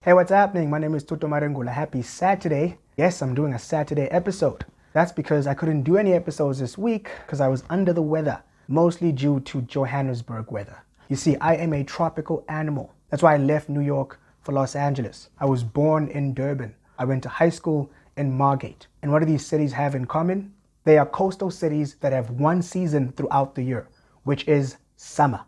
Hey, what's happening? My name is Tuto Marengula. Happy Saturday. Yes, I'm doing a Saturday episode. That's because I couldn't do any episodes this week because I was under the weather, mostly due to Johannesburg weather. You see, I am a tropical animal. That's why I left New York for Los Angeles. I was born in Durban. I went to high school in Margate. And what do these cities have in common? They are coastal cities that have one season throughout the year, which is summer.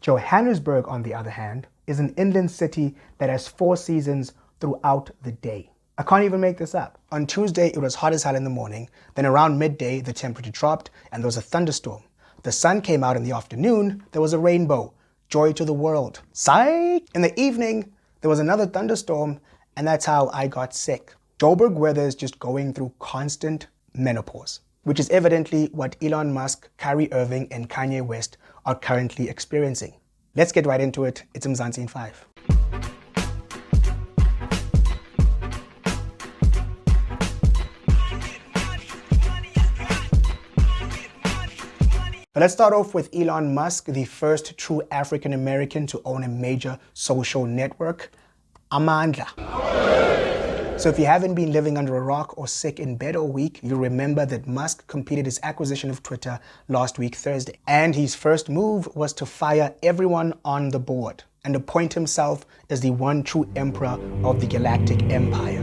Johannesburg, on the other hand, is an inland city that has 4 seasons throughout the day. I can't even make this up. On Tuesday, it was hot as hell in the morning. Then around midday, the temperature dropped and there was a thunderstorm. The sun came out in the afternoon. There was a rainbow. Joy to the world. Psych! In the evening, there was another thunderstorm, and that's how I got sick. Joburg weather is just going through constant menopause, which is evidently what Elon Musk, Kyrie Irving, and Kanye West are currently experiencing. Let's get right into it. It's Mzansi in 5. But let's start off with Elon Musk, the first true African American to own a major social network, Amandla. So if you haven't been living under a rock or sick in bed all week, you'll remember that Musk completed his acquisition of Twitter last week, Thursday. And his first move was to fire everyone on the board and appoint himself as the one true emperor of the galactic empire.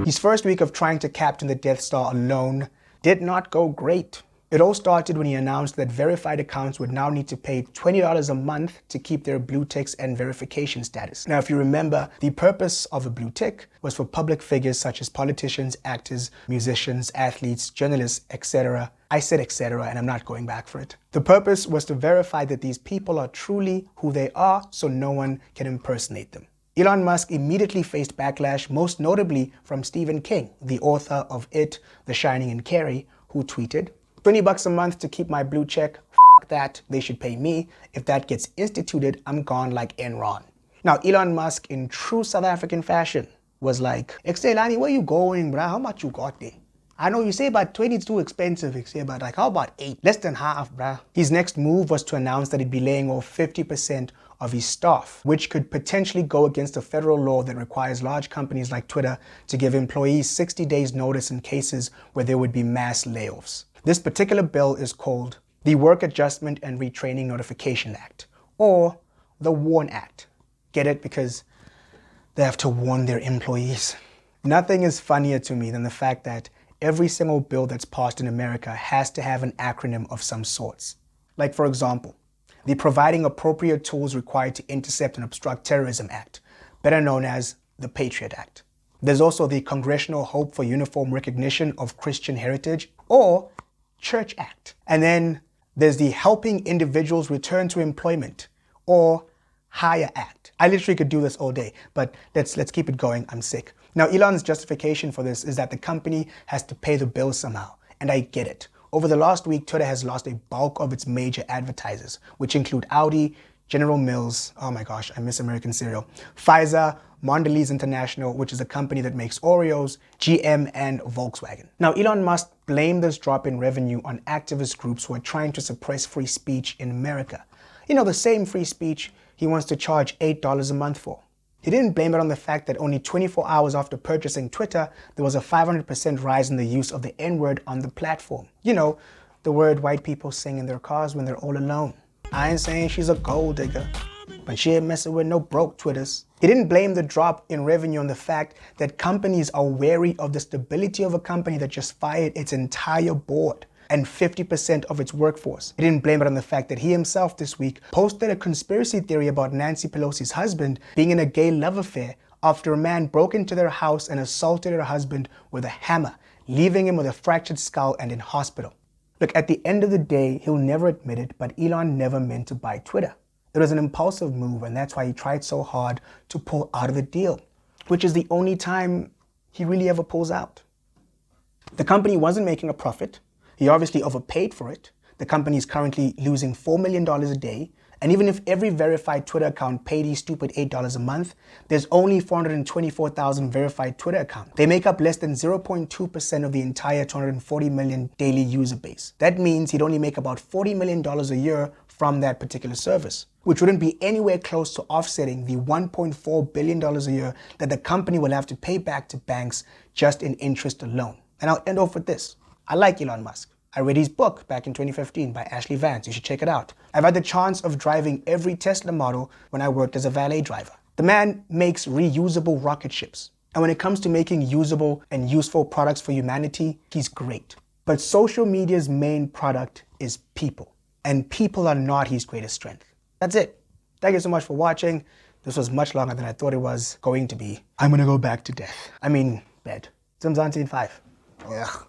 His first week of trying to captain the Death Star alone did not go great. It all started when he announced that verified accounts would now need to pay $20 a month to keep their blue ticks and verification status. Now, if you remember, the purpose of a blue tick was for public figures such as politicians, actors, musicians, athletes, journalists, etc. I said etc. and I'm not going back for it. The purpose was to verify that these people are truly who they are so no one can impersonate them. Elon Musk immediately faced backlash, most notably from Stephen King, the author of It, The Shining and Carrie, who tweeted, $20 a month to keep my blue check, f that, they should pay me. If that gets instituted, I'm gone like Enron. Now, Elon Musk, in true South African fashion, was like, Excelani, where you going, bruh? How much you got there? I know you say about 20 is too expensive, but like, how about 8? Less than half, bruh. His next move was to announce that he'd be laying off 50% of his staff, which could potentially go against a federal law that requires large companies like Twitter to give employees 60 days notice in cases where there would be mass layoffs. This particular bill is called the Work Adjustment and Retraining Notification Act, or the WARN Act. Get it? Because they have to warn their employees. Nothing is funnier to me than the fact that every single bill that's passed in America has to have an acronym of some sorts. Like, for example, the Providing Appropriate Tools Required to Intercept and Obstruct Terrorism Act, better known as the Patriot Act. There's also the Congressional Hope for Uniform Recognition of Christian Heritage, or Church Act. And then there's the Helping Individuals Return to Employment, or HIRE Act. I literally could do this all day, but let's keep it going. I'm sick. Now, Elon's justification for this is that the company has to pay the bill somehow, and I get it. Over the last week, Twitter has lost a bulk of its major advertisers, which include Audi, General Mills, oh my gosh, I miss American cereal, Pfizer, Mondelez International, which is a company that makes Oreos, GM, and Volkswagen. Now, Elon Musk blamed this drop in revenue on activist groups who are trying to suppress free speech in America. You know, the same free speech he wants to charge $8 a month for. He didn't blame it on the fact that only 24 hours after purchasing Twitter, there was a 500% rise in the use of the N-word on the platform. You know, the word white people sing in their cars when they're all alone. I ain't saying she's a gold digger, but she ain't messing with no broke Twitters. He didn't blame the drop in revenue on the fact that companies are wary of the stability of a company that just fired its entire board and 50% of its workforce. He didn't blame it on the fact that he himself this week posted a conspiracy theory about Nancy Pelosi's husband being in a gay love affair after a man broke into their house and assaulted her husband with a hammer, leaving him with a fractured skull and in hospital. Look, at the end of the day, he'll never admit it, but Elon never meant to buy Twitter. It was an impulsive move, and that's why he tried so hard to pull out of the deal, which is the only time he really ever pulls out. The company wasn't making a profit. He obviously overpaid for it. The company is currently losing $4 million a day. And even if every verified Twitter account paid his stupid $8 a month, there's only 424,000 verified Twitter accounts. They make up less than 0.2% of the entire 240 million daily user base. That means he'd only make about $40 million a year from that particular service, which wouldn't be anywhere close to offsetting the $1.4 billion a year that the company will have to pay back to banks just in interest alone. And I'll end off with this. I like Elon Musk. I read his book back in 2015 by Ashley Vance. You should check it out. I've had the chance of driving every Tesla model when I worked as a valet driver. The man makes reusable rocket ships. And when it comes to making usable and useful products for humanity, he's great. But social media's main product is people. And people are not his greatest strength. That's it. Thank you so much for watching. This was much longer than I thought it was going to be. I'm gonna go back to death. I mean, bed. It's Mzansi in 5. Ugh.